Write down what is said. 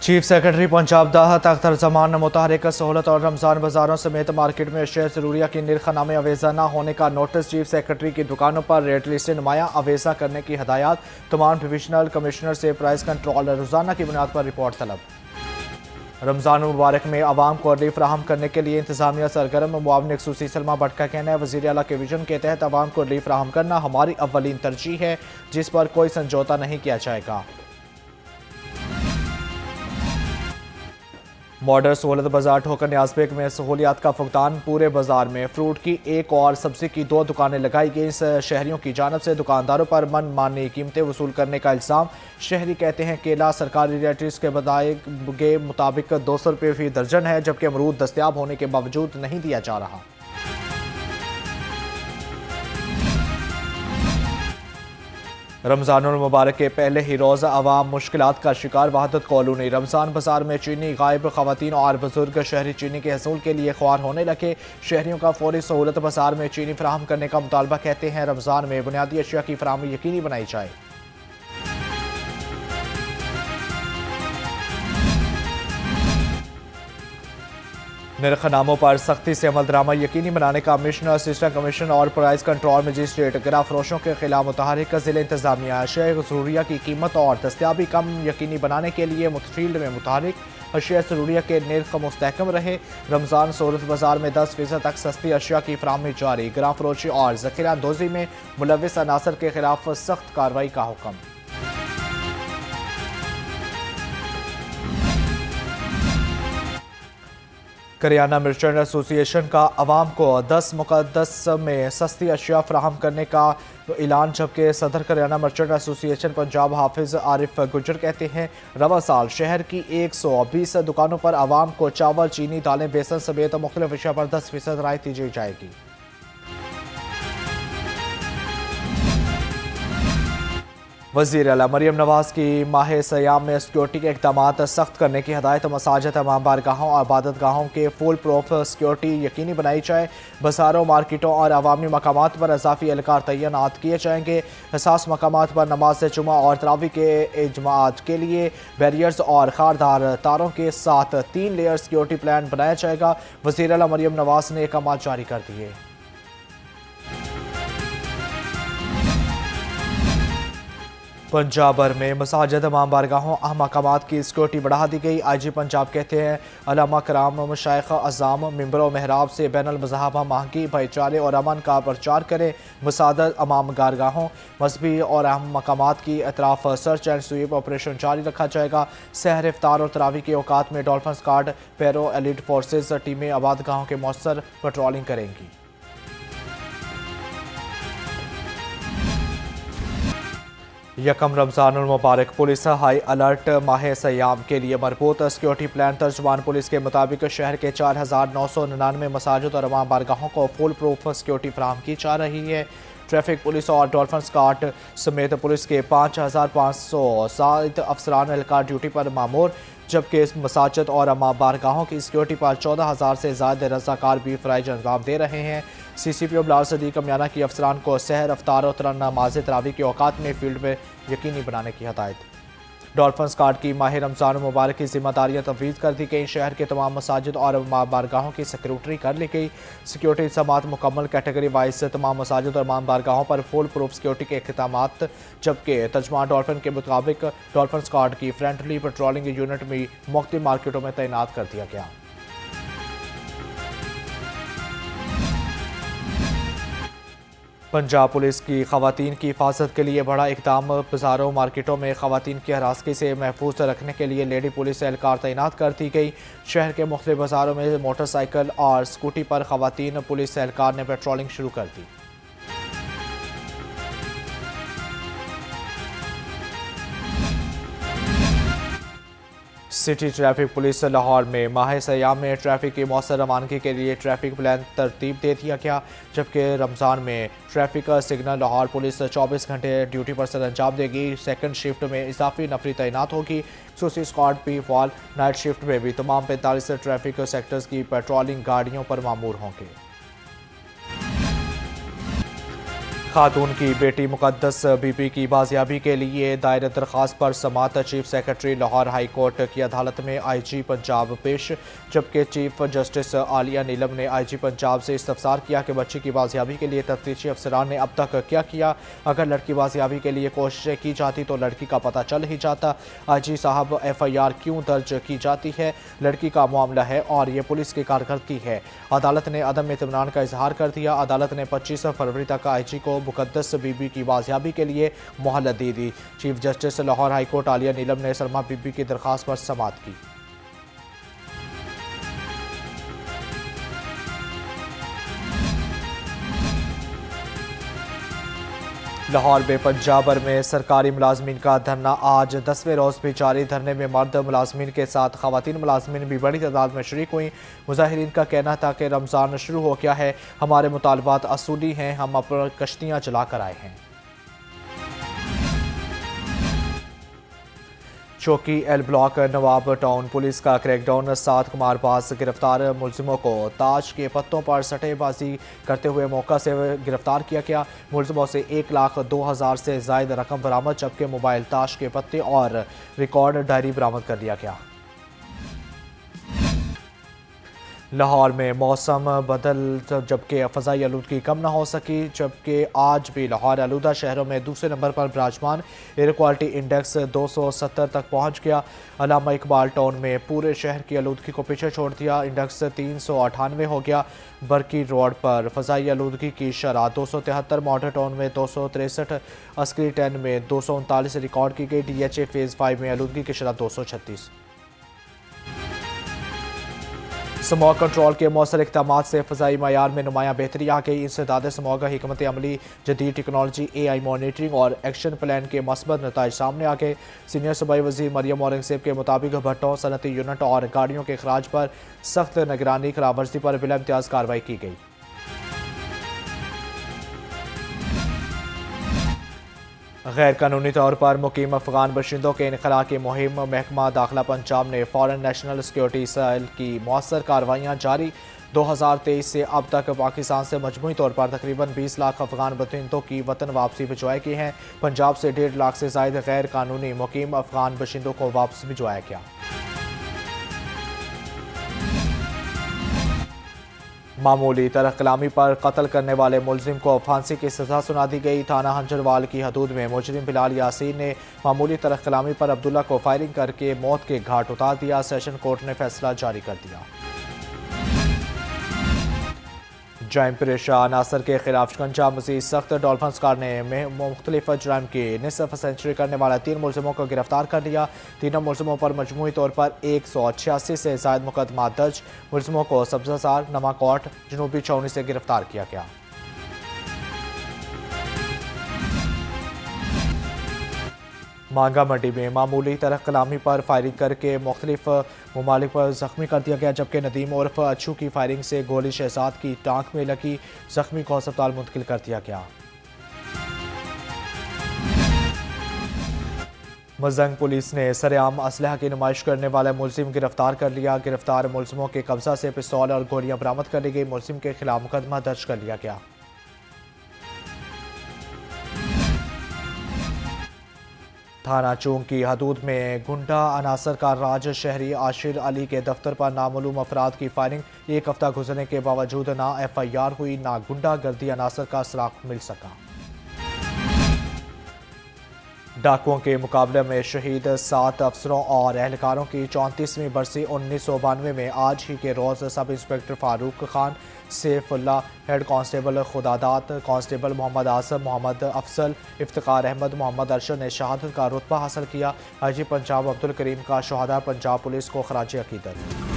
Chief secretary Punjab दाह तख्तर जमान ने मुतहरिक सहूलत और रमज़ान बाजारों समेत मार्केट में अशिया ज़रूरिया की निर्खनामे अवेजा न होने का नोटिस। चीफ सेक्रेटरी की दुकानों पर रेट लिस्टें नुमाया अवेजा करने की हदायत। तमाम डिविजनल कमिश्नर से प्राइस कंट्रोल रोजाना की बुनियाद पर रिपोर्ट तलब। रमज़ान मुबारक में आवाम को रिलीफ फराहम करने के लिए इंतजामिया सरगर्म। मुआविन खसूसी सलमा भट्ट का कहना है, वज़ीर आला के विजन के तहत आवाम को रिलीफ फराहम करना हमारी अव्वलीन तरजीह है, जिस पर कोई समझौता नहीं किया जाएगा। मॉडर्न सहूलत बाजार ठोकर न्याजबेग में सहूलियात का फुकदान। पूरे बाजार में फ्रूट की एक और सब्जी की 2 दुकानें लगाई गई। शहरियों की जानब से दुकानदारों पर मन मानी कीमतें वसूल करने का इल्ज़ाम। शहरी कहते हैं केला सरकारी रेट्स के बताए के मुताबिक 200 रुपये फी दर्जन है, जबकि अमरूद दस्तियाब होने के बावजूद नहीं दिया जा रहा। रमज़ानुल मुबारक के पहले ही रोज़ अवाम मुश्किलात का शिकार। वहादत कॉलोनी रमज़ान बाजार में चीनी गायब। ख़वातीन और बुजुर्ग शहरी चीनी के हसूल के लिए ख्वार होने लगे। शहरियों का फौरी सहूलत बाजार में चीनी फराहम करने का मुतालबा। कहते हैं रमज़ान में बुनियादी अशिया की फराहमी यकीनी बनाई जाए। निर्खनामों पर सख्ती से अमल दरामद यकीनी बनाने का मिशन। असिस्टेंट कमीशन और प्राइस कंट्रोल मजिस्ट्रेट गिरा फरोशों के खिलाफ मुतहरिक जिले इंतजामिया। अशिया ज़रूरिया की कीमत और दस्तियाबी कम यकीनी बनाने के लिए फील्ड में मुतहरिक। अशिया ज़रूरिया के निर्ख मुस्तहकम रहे। रमज़ान सहूलत बाजार में 10% तक सस्ती अशिया की फराहमी जारी। गिरा फरोशी और ज़ख़ीरा अंदोज़ी में मुलविस अनासर के खिलाफ सख्त कार्रवाई का हुक्म। करियाना मर्चेंट एसोसिएशन का अवाम को 10 मुक़द्दस में सस्ती अशिया फराहम करने का ऐलान। जबकि सदर करियाना मर्चेंट एसोसिएशन पंजाब हाफिज आरिफ गुजर कहते हैं रवा साल शहर की 120 दुकानों पर आवाम को चावल, चीनी, दालें, बेसन समेत मुख्तलिफ अशिया पर 10% राहत दी जाएगी। वज़ीर आला मरियम नवाज की माह सयाम में सिक्योरिटी के इक़दामात सख्त करने की हदायत। मसाजिद, तमाम बारगाहों और इबादत गाहों के फुल प्रूफ सिक्योरिटी यकीनी बनाई जाए। बाजारों, मार्केटों और अवामी मकामात पर इजाफी एहलकार तैनात किए जाएंगे। हसास मकामात पर नमाज जुमा और तरावी के इजमात के लिए बैरियर्स और खारदार तारों के साथ 3 लेयर सिक्योरिटी प्लान बनाया जाएगा। वज़ीर आला मरियम नवाज ने अहकाम जारी कर दिए। पंजाब भर में मसाजिद, तमाम बारगाहों, अहम मकामात की सिक्योरिटी बढ़ा दी गई। IG पंजाब कहते हैं अल्लामा कराम, मशाइख अज़ाम मिंबर व महराब से बैनुल मज़हबा माहगी, भाईचारे और अमन का प्रचार करें। मसाजिद, अमाम गारगाहों, मजहबी और अहम मकामात की अतराफ सर्च एंड स्वीप ऑपरेशन जारी रखा जाएगा। सहर, इफ्तार और तरावी के औकात में डॉल्फिन स्क्वाड, पैरो एलिट फोर्सेज टीमें आबादगाहों के मौसर पेट्रोलिंग करेंगी। यकम रमज़ानुल मुबारक पुलिस हाई अलर्ट। माह सयाम के लिए मरबूत सिक्योरिटी प्लान। तर्जुमान पुलिस के मुताबिक शहर के 4999 मसाजिद और अमाम बारगाहों को फुल प्रूफ सिक्योरिटी फराहम की जा रही है। ट्रैफिक पुलिस और डॉल्फिन स्क्वाड समेत पुलिस के 5507 अफसरान एहलकार ड्यूटी पर मामूर। जबकि मसाजिद और अमाम बारगाहों की सिक्योरिटी पर 14,000 से ज़्यादा रज़ाकार भी फ़राइज अंजाम दे रहे हैं। CCPO बिलाल सदीक अमियाना की अफसरान को सहर, अफ्तार और नमाज तरावी के औकात में फील्ड में यकीनी बनाने की हदायत। डॉल्फिन स्क्वाड की माह रमज़ान मुबारक की जिम्मेदारियाँ तफवीज़ कर दी गई। शहर के तमाम मसाजिद और बारगाहों की सिक्योरिटी कर ली गई। सिक्योरिटी इंतज़ामात मुकम्मल। कैटेगरी वाइज से तमाम मसाजिद और बारगाहों पर फुल प्रूफ सिक्योरिटी के इक़दामात। जबकि तर्जुमान डॉल्फिन के मुताबिक डॉल्फिन स्क्वाड की फ्रंटली पेट्रोलिंग यूनिट भी मुख्तलिफ मार्केटों में तैनात कर दिया गया। पंजाब पुलिस की खवातीन की हिफाजत के लिए बड़ा इकदाम। बाजारों, मार्केटों में खवातीन की हरासगी से महफूज रखने के लिए लेडी पुलिस एहलकार तैनात कर दी गई। शहर के मुख्तलिफ बाजारों में मोटरसाइकिल और स्कूटी पर खवातीन पुलिस एहलकार ने पेट्रोलिंग शुरू कर दी। सिटी ट्रैफिक पुलिस लाहौर में माह सयाम में ट्रैफिक की मौसर रवानगी के लिए ट्रैफिक प्लान तरतीब दे दिया गया। जबकि रमज़ान में ट्रैफिक सिग्नल लाहौर पुलिस 24 घंटे ड्यूटी पर सर अंजाम देगी। सेकंड शिफ्ट में इजाफी नफरी तैनात होगी। खसूसी स्क्वाड भी फॉल। नाइट शिफ्ट में भी तमाम 45 ट्रैफिक सेक्टर्स की पेट्रोलिंग गाड़ियों पर मामूर होंगे। खातून की बेटी मुकद्दस बीबी की बाजियाबी के लिए दायर दरख्वास्त पर समात chief secretary Lahore high court की अदालत में IG पंजाब पेश, जबकि चीफ जस्टिस आलिया नीलम ने IG पंजाब से इस्तफसार किया कि बच्ची की बाजियाबी के लिए तफ्तीशी अफसरान ने अब तक क्या किया। अगर लड़की बाजियाबी के लिए कोशिशें की जाती तो लड़की का पता चल ही जाता। IG साहब FIR क्यों दर्ज की जाती है? लड़की का मामला है और ये पुलिस की कारकर्दगी है। अदालत ने अदम इत्मीनान का इजहार कर दिया। अदालत ने 25 फरवरी तक IG को मुकद्दस बीबी की बाजियाबी के लिए मोहलत दे दी। Chief justice Lahore high court आलिया नीलम ने सलमा बीबी की दरख्वास्त पर समाअत की। लाहौर में पंजाबर में सरकारी मुलाजमीन का धरना आज 10वें रोज़ भी जारी। धरने में मर्द मुलाजमीन के साथ खवातीन मुलाजमीन भी बड़ी तादाद में शरीक हुई। मुजाहिरीन का कहना था कि रमज़ान शुरू हो गया है, हमारे मुतालबात असूली हैं, हम अपनी कश्तियाँ जला कर आए हैं। चौकी एल ब्लॉक नवाब टाउन पुलिस का क्रैकडाउन। 7 कुमारबाज गिरफ्तार। मुलजिमों को ताश के पत्तों पर सट्टेबाजी करते हुए मौका से गिरफ्तार किया गया। मुलजिमों से 1,02,000 से जायद रकम बरामद, जबकि मोबाइल, ताश के पत्ते और रिकॉर्ड डायरी बरामद कर लिया गया। लाहौर में मौसम बदल, जबकि फ़ज़ाई आलूदगी कम ना हो सकी, जबकि आज भी लाहौर आलूदा शहरों में दूसरे नंबर पर विराजमान। एयर क्वालिटी इंडेक्स 270 तक पहुंच गया। अल्लामा इकबाल टाउन में पूरे शहर की आलूदगी को पीछे छोड़ दिया। इंडेक्स 398 हो गया। बरकी रोड पर फ़ज़ाई आलूदगी की शरह 273, मॉडल टाउन में 263, अस्करी 10 में 239 रिकॉर्ड की गई। DHA फेज़ 5 में आलूदगी की शरह 236। स्मॉग कंट्रोल के मौसर इक़दाम से फ़ज़ाई मयार में नुमायाँ बेहतरी आ गई। इंसदाद स्मॉग, हिकमत अमली, जदीद टेक्नोलॉजी, AI मॉनिटरिंग और एक्शन प्लान के मस्बत नताइज सामने आ गए। सीनियर सूबाई वज़ीर मरियम औरंगज़ेब के मुताबिक भट्टों, सनती यूनिट और गाड़ियों के अखराज पर सख्त निगरानी, खिलाफवर्जी पर बिला इम्तियाज़ कार्रवाई की गई। गैर कानूनी तौर पर मुकीम अफगान बशिंदों के इनखला की मुहिम। महकमा दाखिला पंजाब ने फॉरेन नेशनल सिक्योरिटी सेल की मौसर कार्रवाइयाँ जारी। 2023 से अब तक पाकिस्तान से मजमूई तौर पर तकरीबन 20 लाख अफगान बशिंदों की वतन वापसी भिजवाई गई हैं। पंजाब से 1.5 लाख से ज़ायद गैर कानूनी मुकीम अफगान बशिंदों को वापस भिजवाया गया। मामूली तरह कलामी पर कत्ल करने वाले मुलजिम को फांसी की सज़ा सुना दी गई। थाना हंजरवाल की हदूद में मुजरिम बिलाल यासीन ने मामूली तरह कलामी पर अब्दुल्ला को फायरिंग करके मौत के घाट उतार दिया। सेशन कोर्ट ने फैसला जारी कर दिया। जराइम पेशा अनासर के खिलाफ शिकंजा मज़ीद सख्त। डॉल्फिन कार ने मुख्तलिफ जराइम की निसफ सेंचुरी करने वाले 3 मुलजिमों को गिरफ्तार कर लिया। तीनों मुलजिमों पर मजमूई तौर पर 186 से ज़ायद मुकदमा दर्ज। मुलजिमों को सब्ज़ासार, नमाकोट, जनूबी छावनी से गिरफ्तार किया गया। मांगा मंडी में मामूली तरह कलामी पर फायरिंग करके मुख्तलिफ ममालिक पर ज़ख्मी कर दिया गया, जबकि नदीम उर्फ अच्छू की फायरिंग से गोली शहजाद की टांक में लगी। ज़ख्मी को अस्पताल मुंतकिल कर दिया गया। मजंग पुलिस ने सरेआम असलहा की नुमाइश करने वाला मुलजिम गिरफ्तार कर लिया। गिरफ्तार मुलजिमों के कब्जा से पिस्तौल और गोलियां बरामद कर ली गई। मुलजिम के खिलाफ मुकदमा दर्ज कर लिया गया। थाना चौंक की हदूद में गुंडा अनासर का राज। शहरी आशिर अली के दफ्तर पर नामालूम अफराद की फायरिंग। 1 हफ्ता गुजरने के बावजूद ना FIR हुई, ना गुंडा गर्दी अनासर का सुराग मिल सका। डाकुओं के मुकाबले में शहीद 7 अफसरों और एहलकारों की 34वीं बरसी। 1992 में आज ही के रोज़ sub inspector Farooq Khan, Saifullah, head constable Khudadad, constable Mohammad Asam, Mohammad Afzal, Iftikhar Ahmed, Mohammad Arshad ने शहादत का रुतबा हासिल किया। IG पंजाब अब्दुल करीम का शहादा पंजाब पुलिस को खराज अकीदत।